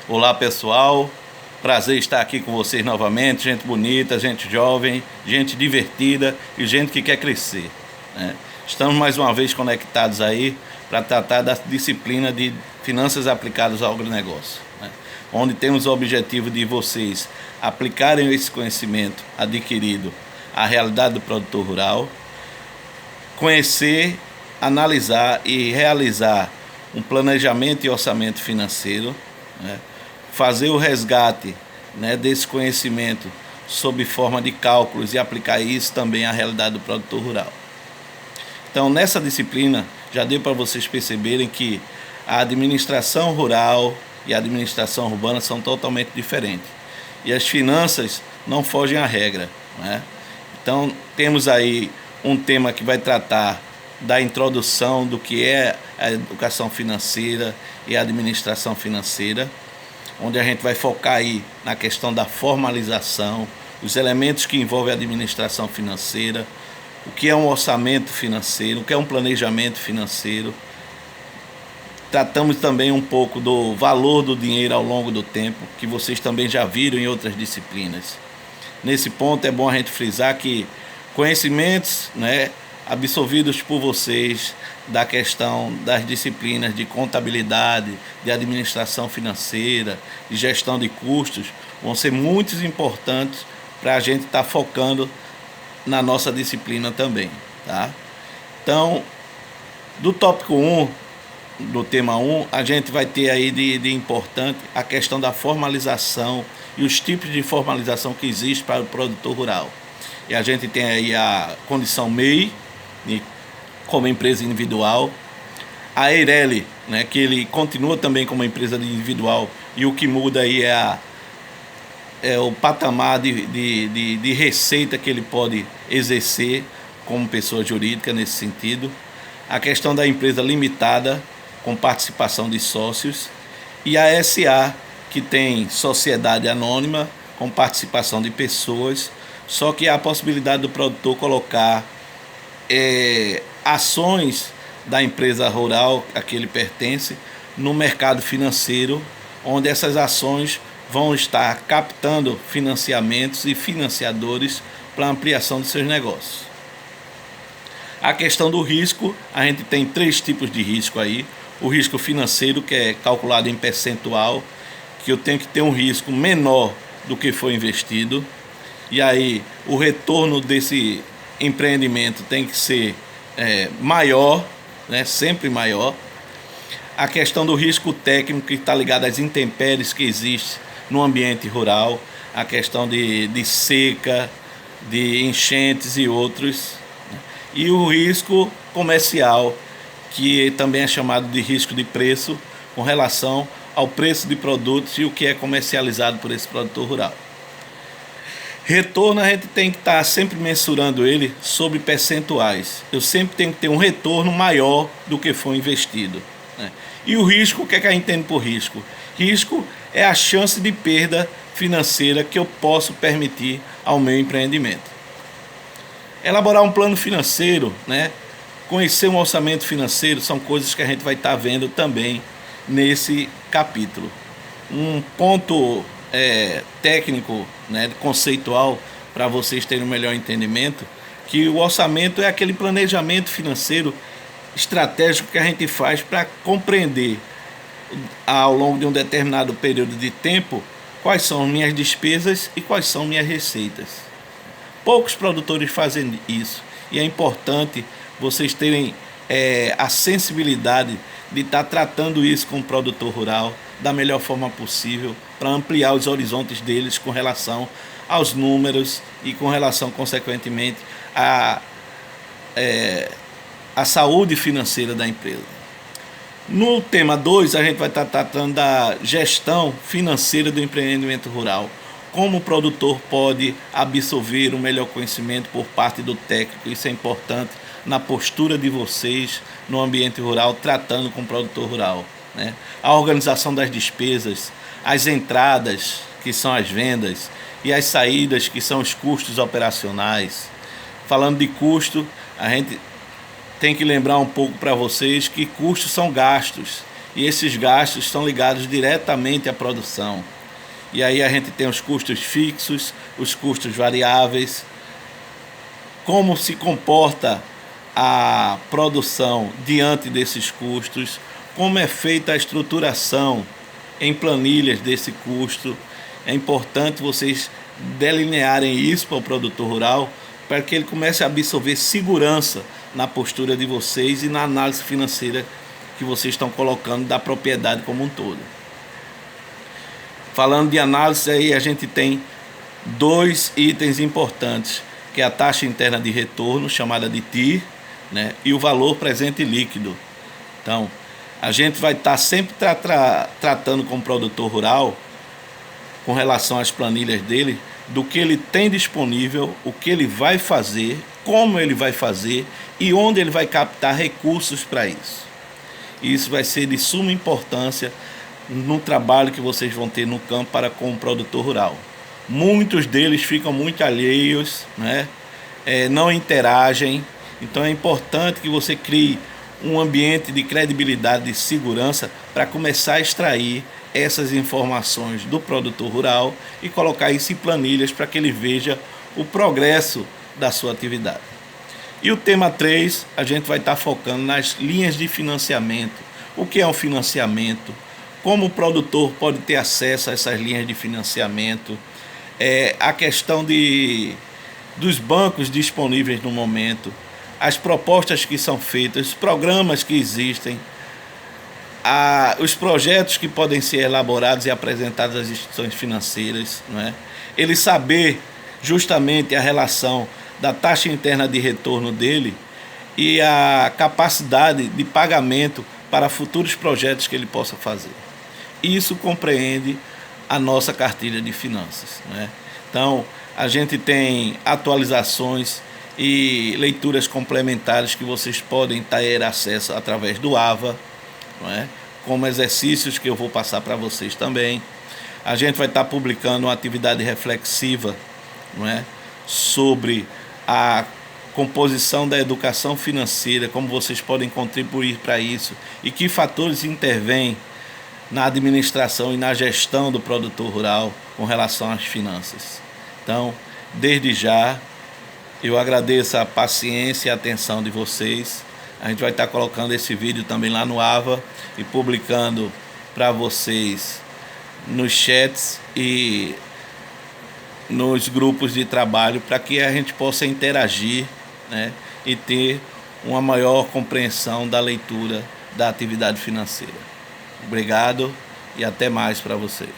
Olá pessoal, prazer estar aqui com vocês novamente, gente bonita, gente jovem, gente divertida e gente que quer crescer, né? Estamos mais uma vez conectados aí para tratar da disciplina de finanças aplicadas ao agronegócio, né? Onde temos o objetivo de vocês aplicarem esse conhecimento adquirido à realidade do produtor rural, conhecer, analisar e realizar um planejamento e orçamento financeiro, né? Fazer o resgate, né, desse conhecimento sob forma de cálculos e aplicar isso também à realidade do produtor rural. Então, nessa disciplina, já deu para vocês perceberem que a administração rural e a administração urbana são totalmente diferentes. E as finanças não fogem à regra, né? Então, temos aí um tema que vai tratar da introdução do que é a educação financeira e a administração financeira, onde a gente vai focar aí na questão da formalização, os elementos que envolvem a administração financeira, o que é um orçamento financeiro, o que é um planejamento financeiro. Tratamos também um pouco do valor do dinheiro ao longo do tempo, que vocês também já viram em outras disciplinas. Nesse ponto é bom a gente frisar que conhecimentos, né, absorvidos por vocês da questão das disciplinas de contabilidade, de administração financeira, de gestão de custos, vão ser muito importantes para a gente estar focando na nossa disciplina também, tá? Então, do tópico 1, do tema 1, a gente vai ter aí de importante a questão da formalização e os tipos de formalização que existem para o produtor rural. E a gente tem aí a condição MEI, como empresa individual, a Eireli, né, que ele continua também como empresa individual, e o que muda aí é o patamar de receita que ele pode exercer como pessoa jurídica nesse sentido, a questão da empresa limitada com participação de sócios, e a SA, que tem sociedade anônima com participação de pessoas, só que há a possibilidade do produtor colocar ações da empresa rural a que ele pertence no mercado financeiro, onde essas ações vão estar captando financiamentos e financiadores para ampliação de seus negócios. A questão do risco, a gente tem 3 tipos de risco aí. O risco financeiro, que é calculado em percentual, que eu tenho que ter um risco menor do que foi investido, e aí o retorno desse empreendimento tem que ser maior, né, sempre maior. A questão do risco técnico, que está ligado às intempéries que existem no ambiente rural, a questão de seca, de enchentes e outros, né? E o risco comercial, que também é chamado de risco de preço, com relação ao preço de produtos e o que é comercializado por esse produtor rural. Retorno, a gente tem que estar sempre mensurando ele sobre percentuais. Eu sempre tenho que ter um retorno maior do que foi investido, né? E o risco, o que é que a gente entende por risco? Risco é a chance de perda financeira que eu posso permitir ao meu empreendimento. Elaborar um plano financeiro, né? Conhecer um orçamento financeiro, são coisas que a gente vai estar vendo também nesse capítulo. Um ponto técnico, né, conceitual, para vocês terem um melhor entendimento, que o orçamento é aquele planejamento financeiro estratégico que a gente faz para compreender ao longo de um determinado período de tempo quais são minhas despesas e quais são minhas receitas. Poucos produtores fazem isso, e é importante vocês terem a sensibilidade de estar tratando isso com o produtor rural da melhor forma possível, para ampliar os horizontes deles com relação aos números e com relação, consequentemente, à saúde financeira da empresa. No tema 2, a gente vai estar tratando da gestão financeira do empreendimento rural. Como o produtor pode absorver um melhor conhecimento por parte do técnico. Isso é importante na postura de vocês no ambiente rural, tratando com o produtor rural, né? A organização das despesas, as entradas, que são as vendas, e as saídas, que são os custos operacionais. Falando de custo, a gente tem que lembrar um pouco para vocês que custos são gastos, e esses gastos estão ligados diretamente à produção. E aí a gente tem os custos fixos, os custos variáveis, como se comporta a produção diante desses custos, como é feita a estruturação em planilhas desse custo. É importante vocês delinearem isso para o produtor rural, para que ele comece a absorver segurança na postura de vocês e na análise financeira que vocês estão colocando da propriedade como um todo. Falando de análise, aí a gente tem 2 itens importantes, que é a taxa interna de retorno, chamada de TIR, né, e o valor presente líquido. Então, a gente vai estar sempre tratando com o produtor rural, com relação às planilhas dele, do que ele tem disponível, o que ele vai fazer, como ele vai fazer e onde ele vai captar recursos para isso. E isso vai ser de suma importância no trabalho que vocês vão ter no campo para com o produtor rural. Muitos deles ficam muito alheios, né? Não interagem. Então é importante que você crie um ambiente de credibilidade e segurança para começar a extrair essas informações do produtor rural e colocar isso em planilhas para que ele veja o progresso da sua atividade. E o tema 3, a gente vai estar focando nas linhas de financiamento. O que é um financiamento? Como o produtor pode ter acesso a essas linhas de financiamento? A questão dos bancos disponíveis no momento, as propostas que são feitas, os programas que existem, os projetos que podem ser elaborados e apresentados às instituições financeiras, não é? Ele saber justamente a relação da taxa interna de retorno dele e a capacidade de pagamento para futuros projetos que ele possa fazer. Isso compreende a nossa cartilha de finanças, né? Então, a gente tem atualizações e leituras complementares que vocês podem ter acesso através do AVA, não é? Como exercícios que eu vou passar para vocês também. A gente vai estar publicando uma atividade reflexiva, não é? Sobre a composição da educação financeira, como vocês podem contribuir para isso e que fatores intervêm na administração e na gestão do produtor rural com relação às finanças. Então, desde já, eu agradeço a paciência e a atenção de vocês. A gente vai estar colocando esse vídeo também lá no AVA e publicando para vocês nos chats e nos grupos de trabalho, para que a gente possa interagir, né, e ter uma maior compreensão da leitura da atividade financeira. Obrigado e até mais para vocês.